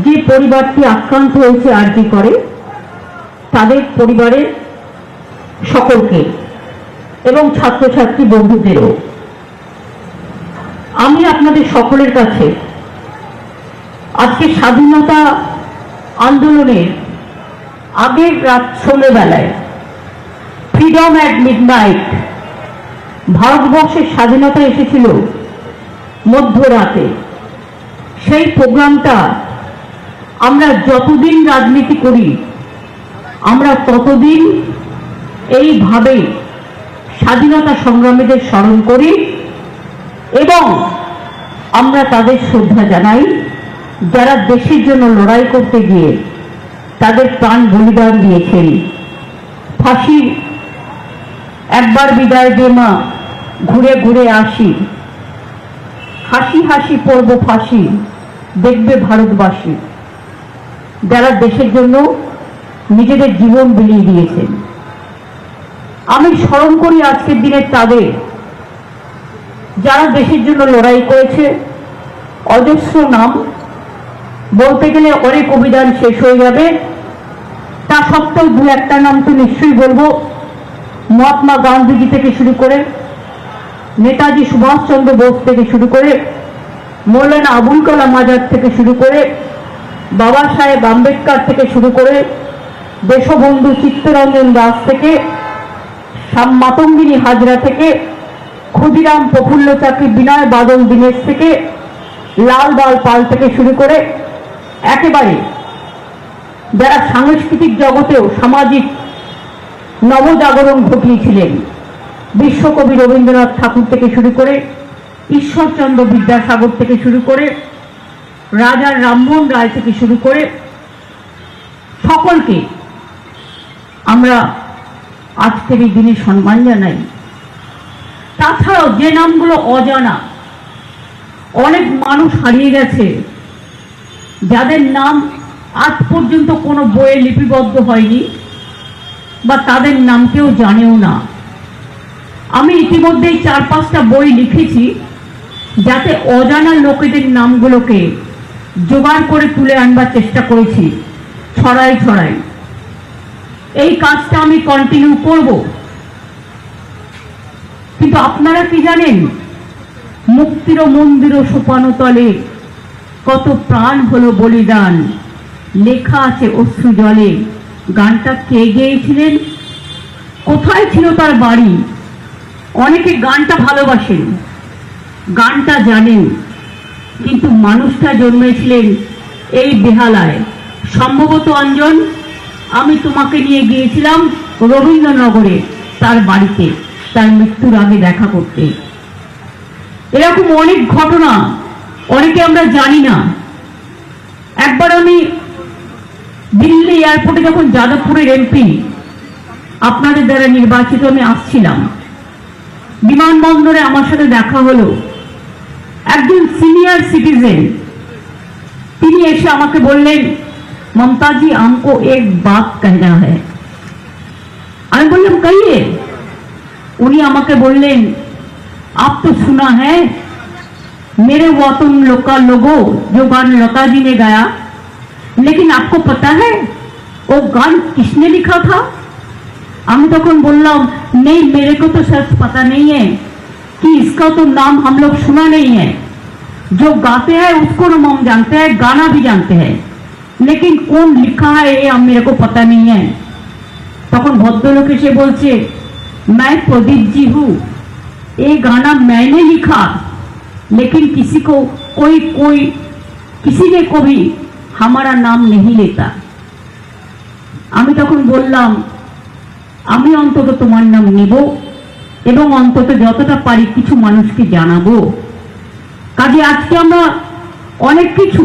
যে পরিবারটি আক্রান্ত হয়েছে আরজি করে তাদের পরিবারের সকলকে এবং ছাত্রছাত্রী বন্ধুদেরও আমি আপনাদের সকলের কাছে আজকে স্বাধীনতা আন্দোলনের আগের রাত সন্ধ্যেবেলায় ফ্রিডম অ্যাট মিডনাইট, ভারতবর্ষের স্বাধীনতা এসেছিল মধ্যরাতে, সেই প্রোগ্রামটা আমরা যতদিন রাজনীতি করি আমরা ততদিন এইভাবে স্বাধীনতা সংগ্রামীদের স্মরণ করি এবং আমরা তাদের শ্রদ্ধা জানাই যারা দেশের জন্য লড়াই করতে গিয়ে তাদের প্রাণ বলিদান দিয়েছেন। ফাঁসি একবার বিদায় দে মা, ঘুরে ঘুরে আসি, হাসি হাসি পড়ব ফাঁসি, দেখবে ভারতবাসী, যারা দেশের জন্য নিজেদের জীবন বিলিয়ে দিয়েছেন। আমি স্মরণ করি আজকের দিনে তাদের যারা দেশের জন্য লড়াই করেছে। অজস্র নাম বলতে গেলে অনেক অভিযান শেষ হয়ে যাবে, তা সত্ত্বেও দু একটা নাম তো নিশ্চয়ই বলবো। মহাত্মা গান্ধীজি থেকে শুরু করে, নেতাজি সুভাষচন্দ্র বোস থেকে শুরু করে, মৌলানা আবুল কালাম আজাদ থেকে শুরু করে, বাবা সাহেব আম্বেদকর থেকে শুরু করে, দেশবন্ধু চিত্তরঞ্জন দাস থেকে, মাতঙ্গিনী হাজরা থেকে, ক্ষুদিরাম প্রফুল্ল চাকী, বিনয় বাদল দীনেশ থেকে, লাল বাল পাল থেকে শুরু করে একেবারে যারা সাংস্কৃতিক জগতেও সামাজিক নবজাগরণ ঘটিয়েছিলেন, বিশ্বকবি রবীন্দ্রনাথ ঠাকুর থেকে শুরু করে, ঈশ্বরচন্দ্র বিদ্যাসাগর থেকে শুরু করে, রাজা রামমোহন রায় থেকে শুরু করে, সকলকে আমরা আজকের এই দিনে সম্মান জানাই। তাছাড়াও যে নামগুলো অজানা, অনেক মানুষ হারিয়ে গেছে যাদের নাম আজ পর্যন্ত কোনো বইয়ে লিপিবদ্ধ হয়নি বা তাদের নাম কেউ জানেও না। আমি ইতিমধ্যেই 4-5টা বই লিখেছি যাতে অজানা লোকেদের নামগুলোকে জোগাড় করে তুলে আনবার চেষ্টা করেছি ছড়ায় ছড়ায়। এই কাজটা আমি কন্টিনিউ করব। কিন্তু আপনারা কি জানেন, মুক্তির মন্দির সোপানো তলে কত প্রাণ হলো বলিদান, লেখা আছে অশ্রু জলে। গানটা কে গেয়েছিলেন, কোথায় ছিল তার বাড়ি? অনেকে গানটা ভালোবাসেন, গানটা জানেন, কিন্তু মানুষটা জন্মেছিলেন এই বেহালায়। সম্ভবত অঞ্জন, আমি তোমাকে নিয়ে গিয়েছিলাম রবীন্দ্রনগরে তার বাড়িতে, তার মৃত্যুর আগে দেখা করতে। এরকম অনেক ঘটনা অনেকে আমরা জানি না। একবার আমি দিল্লি এয়ারপোর্টে যখন যাদবপুরের এমপি আপনাদের দ্বারা নির্বাচিত আমি আসছিলাম, বিমানবন্দরে আমার সাথে দেখা হলো একজন সিনিয়র সিটিজেন। তিনি এসে আমাকে বললেন, ममता जी हमको एक बात कहना है। আমি বললাম कहिए। উনি আমাকে বললেন, आप तो सुना है मेरे वतन लोका लोगो जो गान लता जी ने गाया, लेकिन आपको पता है वो गान किसने लिखा था? আমি তখন বললাম, नहीं मेरे को तो सच पता नहीं है कि इसका तो नाम हम लोग सुना नहीं है। जो गाते हैं उसको नाम हम जानते हैं, गाना भी जानते हैं, लेकिन कौन लिखा है ये मेरे को पता नहीं है। तक भद्रलोक एसे बोलছে, मैं प्रदीप जी हूँ, ये गाना मैंने लिखा, लेकिन किसी को किसी ने कभी हमारा नाम नहीं लेता। আমি তখন বললাম, আমি অন্তত তোমার নাম নিব এবং অন্তত যতটা পারি কিছু মানুষকে জানাবো। কাজে আজকে আমরা অনেক কিছু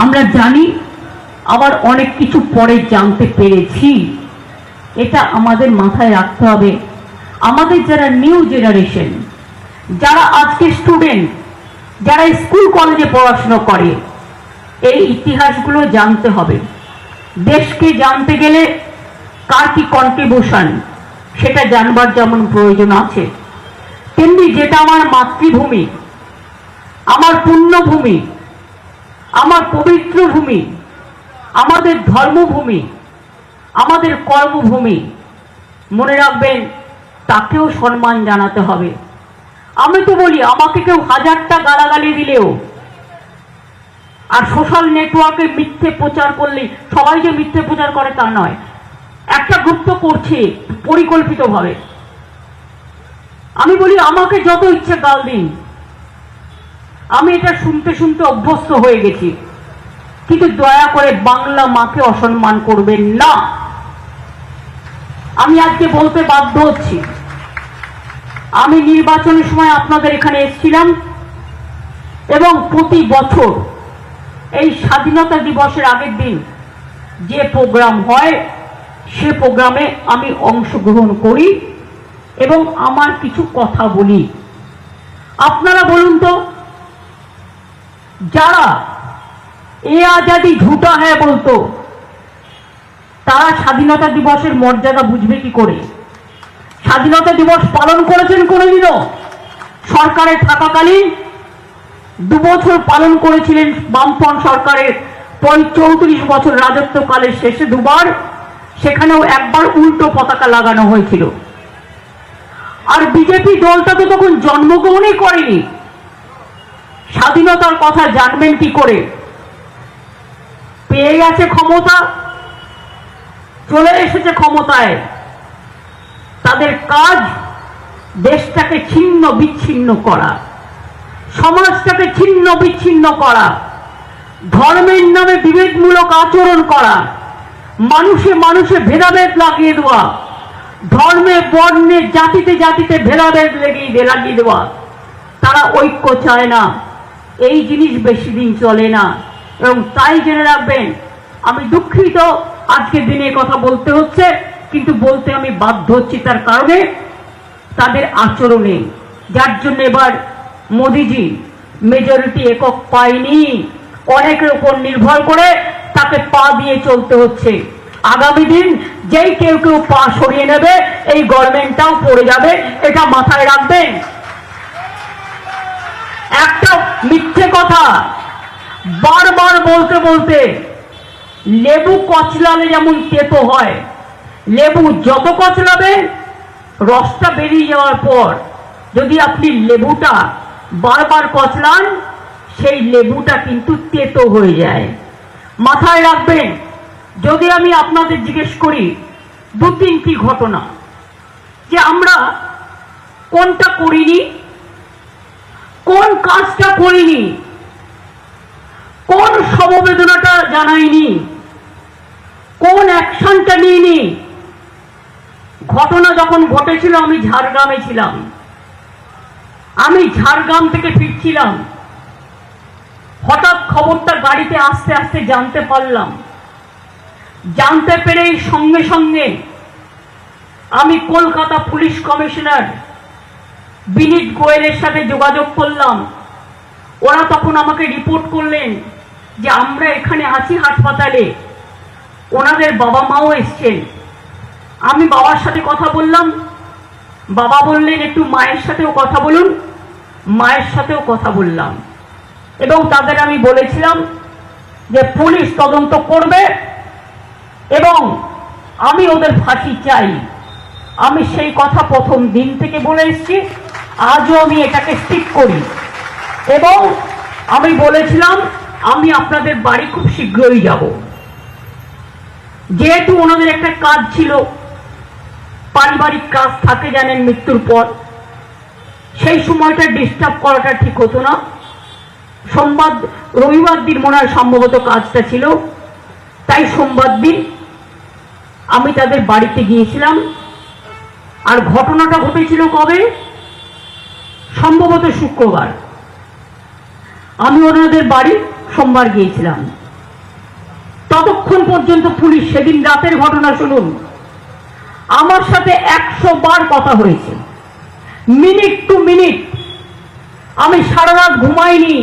আমরা জানি, আবার অনেক কিছু পরে জানতে পেরেছি। এটা আমাদের মাথায় রাখতে হবে। আমাদের যারা নিউ জেনারেশন, যারা আজকে স্টুডেন্ট, যারা স্কুল কলেজে পড়াশোনা করে, এই ইতিহাসগুলো জানতে হবে। দেশকে জানতে গেলে কার কি কন্ট্রিবিউশন সেটা জানবার যেমন প্রয়োজন আছে, তেমনি যেটা আমার মাতৃভূমি, আমার পুণ্যভূমি, আমার পবিত্র ভূমি, আমাদের ধর্মভূমি, আমাদের কর্মভূমি, মনে রাখবেন তাকেও সম্মান জানাতে হবে। আমি তো বলি আমাকে কেউ 1000টা গালাগালি দিলেও আর সোশ্যাল নেটওয়ার্কে মিথ্যে প্রচার করলে, সবাই যে মিথ্যে প্রচার করে তা নয়, একটা গ্রুপ তো করছে পরিকল্পিতভাবে। আমি বলি আমাকে যত ইচ্ছে গাল দিন, আমি এটা শুনতে শুনতে অভ্যস্ত হয়ে গেছি, কিন্তু দয়া করে বাংলা মাকে অসম্মান করবেন না। আমি আজকে বলতে বাধ্য হচ্ছি, আমি নির্বাচনের সময় আপনাদের এখানে এসেছিলাম এবং প্রতি বছর এই স্বাধীনতা দিবসের আগের দিন যে প্রোগ্রাম হয় সে প্রোগ্রামে আমি অংশগ্রহণ করি এবং আমার কিছু কথা বলি। আপনারা বলুন তো, যারা এ আজাদি ঝুটা হ্যাঁ বলতো তারা স্বাধীনতা দিবসের মর্যাদা বুঝবে কি করে? স্বাধীনতা দিবস পালন করেছেন কোনোদিনও? সরকারে থাকাকালীন 2 বছর পালন করেছিলেন বামফ্রন্ট সরকারের 34 বছর রাজত্বকালের শেষে 2 বার, সেখানেও একবার উল্টো পতাকা লাগানো হয়েছিল। আর বিজেপি দলটা তো তখন জন্মগ্রহণই করেনি, স্বাধীনতার কথা জানবেন কি করে? পেয়ে গেছে ক্ষমতা, চলে এসেছে ক্ষমতায়, তাদের কাজ দেশটাকে ছিন্ন বিচ্ছিন্ন করা, সমাজটাকে ছিন্ন বিচ্ছিন্ন করা, ধর্মের নামে বিভেদমূলক আচরণ করা, মানুষে মানুষে ভেদাভেদ লাগিয়ে দেওয়া, ধর্মে বর্ণে জাতিতে জাতিতে ভেদাভেদ লাগিয়ে দেওয়া। তারা ঐক্য চায় না, এই জিনিস বেশি দিন চলে না। এবং তাই জেনে রাখবেন, আমি দুঃখিত আজকের দিনে কথা বলতে হচ্ছে, কিন্তু বলতে আমি বাধ্য হচ্ছি তার কারণে তাদের আচরণে, যার জন্য এবার মোদিজি মেজরিটি একক পায়নি, অনেকের উপর নির্ভর করে তাকে পা দিয়ে চলতে হচ্ছে। আগামী দিন যেই কেউ কেউ পা সরিয়ে নেবে এই গভর্নমেন্টটাও পড়ে যাবে, এটা মাথায় রাখবেন। একটা মিথ্যে কথা বারবার বলতে বলতে, লেবু কচলালে যেমন তেতো হয়, লেবু যত কচলাবে রসটা বেরিয়ে যাওয়ার পর যদি আপনি লেবুটা বারবার কচলান সেই লেবুটা কিন্তু তেতো হয়ে যায়। মাথায় রাখবেন। যদি আমি আপনাদের জিজ্ঞেস করি 2-3টি ঘটনা, যে আমরা কোনটা করিনি, কোন কাজটা করিনি, কোন সমবেদনাটা জানাইনি, কোন অ্যাকশনটা নিইনি। ঘটনা যখন ঘটেছিল আমি ঝাড়গ্রামে ছিলাম, আমি ঝাড়গ্রাম থেকে ফিরছিলাম, হঠাৎ খবরটা গাড়িতে আস্তে আস্তে জানতে পারলাম। জানতে পেরে সঙ্গে সঙ্গে আমি কলকাতা পুলিশ কমিশনার বিনীত গোয়েলের সাথে যোগাযোগ করলাম। ওরা তখন আমাকে রিপোর্ট করলেন যে আমরা এখানে আছি হাসপাতালে, ওনাদের বাবা মাও এসছেন। আমি বাবার সাথে কথা বললাম, বাবা বললেন একটু মায়ের সাথেও কথা বলুন, মায়ের সাথেও কথা বললাম এবং তাদের আমি বলেছিলাম যে পুলিশ তদন্ত করবে এবং আমি ওদের ফাঁসি চাই। আমি সেই কথা প্রথম দিন থেকে বলে এসেছি, আজও আমি এটাকে স্টিক করি এবং আমি বলেছিলাম আমি আপনাদের বাড়ি খুব শীঘ্রই যাব। যেহেতু ওনাদের একটা কাজ ছিল, পারিবারিক কাজ থাকে জানেন মৃত্যুর পর, সেই সময়টা ডিস্টার্ব করাটা ঠিক হতো না। সোমবার রবিবার দিন মনে হয় সম্ভবত কাজটা ছিল, তাই সোমবার দিন আমি তাদের বাড়িতে গিয়েছিলাম। আর ঘটনাটা ঘটেছিল কবে? সম্ভবত শুক্রবার। আমি ওনাদের বাড়ি সোমবার গিয়েছিলাম। ততক্ষণ পর্যন্ত পুলিশ, সেদিন রাতের ঘটনা শুনুন, আমার সাথে 100 বার কথা হয়েছে, মিনিট টু মিনিট। আমি সারা রাত ঘুমাইনি।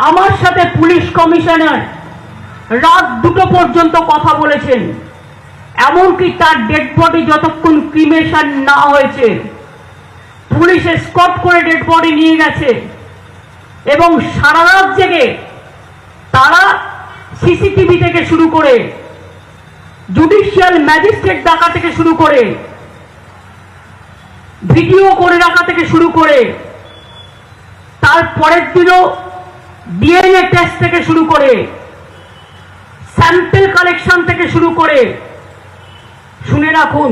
আমার সাথে পুলিশ কমিশনার রাত 2টো পর্যন্ত কথা বলেছেন, এমনকি তার ডেড বডি যতক্ষণ ক্রিমেশন না হয়েছে পুলিশ এসকর্ট করে ডেড বডি নিয়ে গেছে এবং সারা রাত জেগে তারা সিসিটিভি থেকে শুরু করে, জুডিশিয়াল ম্যাজিস্ট্রেট ডাকা থেকে শুরু করে, ভিডিও করে রাখা থেকে শুরু করে, তারপরের দিনও ডিএনএ টেস্ট থেকে শুরু করে, স্যাম্পল কালেকশন থেকে শুরু করে, শুনে রাখুন,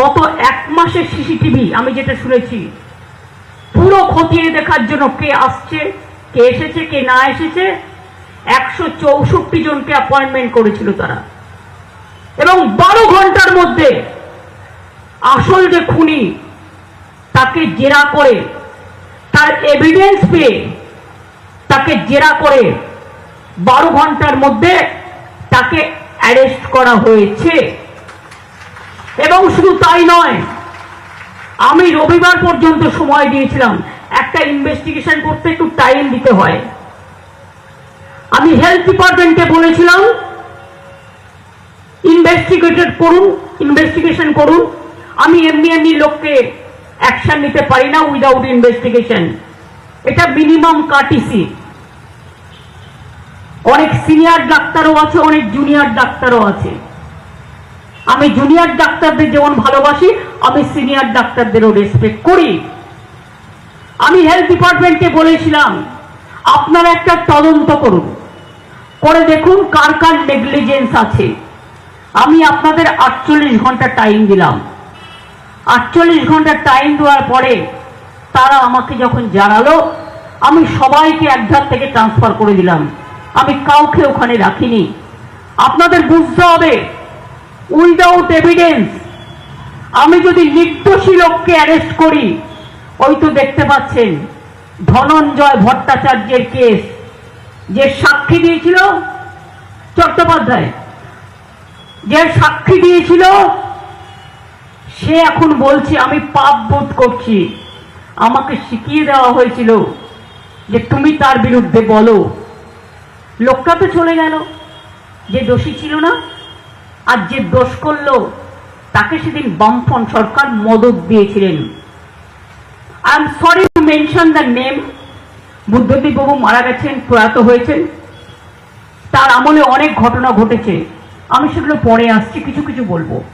গত 1 মাসের সিসিটিভি আমি যেটা শুনেছি, পুরো খতিয়ে দেখার জন্য কে আসছে, কে এসেছে, কে না এসেছে, 164 জনকে অ্যাপয়েন্টমেন্ট করেছিল তারা। এবং 12 ঘন্টার মধ্যে আসল যে খুনি তাকে জেরা করে, তার এভিডেন্স পেয়ে তাকে জেরা করে 12 ঘন্টার মধ্যে তাকে অ্যারেস্ট করা হয়েছে। এবং শুধু তাই নয়, আমি রবিবার পর্যন্ত সময় দিয়েছিলাম, একটা ইনভেস্টিগেশন করতে একটু টাইম দিতে হয়। আমি হেলথ ডিপার্টমেন্টকে বলেছিলাম ইনভেস্টিগেশন করুন। আমি এমনি লোককে অ্যাকশন নিতে পারি না উইদাউট ইনভেস্টিগেশন, এটা মিনিমাম কার্টিসি। অনেক সিনিয়র ডাক্তারও আছে, অনেক জুনিয়র ডাক্তারও আছে। আমি জুনিয়র ডাক্তারদের যেমন ভালোবাসি, আমি সিনিয়র ডাক্তারদেরও রেসপেক্ট করি। আমি হেলথ ডিপার্টমেন্টকে বলেছিলাম আপনারা একটা তদন্ত করুন, করে দেখুন কার কার নেগলিজেন্স আছে। আমি আপনাদের 48 ঘন্টা টাইম দিলাম। 48 ঘন্টা টাইম দেওয়ার পরে তারা আমাকে যখন জানালো, আমি সবাইকে একধার থেকে ট্রান্সফার করে দিলাম, আমি কাউকে ওখানে রাখিনি। আপনাদের বুঝতে হবে, উইদাউট এভিডেন্স আমি যদি নির্দোষী লোককে অ্যারেস্ট করি, ওই তো দেখতে পাচ্ছেন ধনঞ্জয় ভট্টাচার্যের কেস, যে সাক্ষী দিয়েছিল চট্টোপাধ্যায়, যে সাক্ষী দিয়েছিল, সে এখন বলছে আমি পাপ বোধ করছি। আমাকে শিখিয়ে দেওয়া হয়েছিল যে তুমি তার বিরুদ্ধে বলো। লোকটা তো চলে গেল, যে দোষী ছিল না, আর যে দোষ করলো তাকে সেদিন বামফ্রন্ট সরকার মদত দিয়েছিলেন। I am sorry to mention the name. Buddhadeb বাবু মারা গেছেন, প্রয়াত হয়েছেন, তার আমলে অনেক ঘটনা ঘটেছে, আমি সেগুলো পরে আসছি, কিছু কিছু বলবো।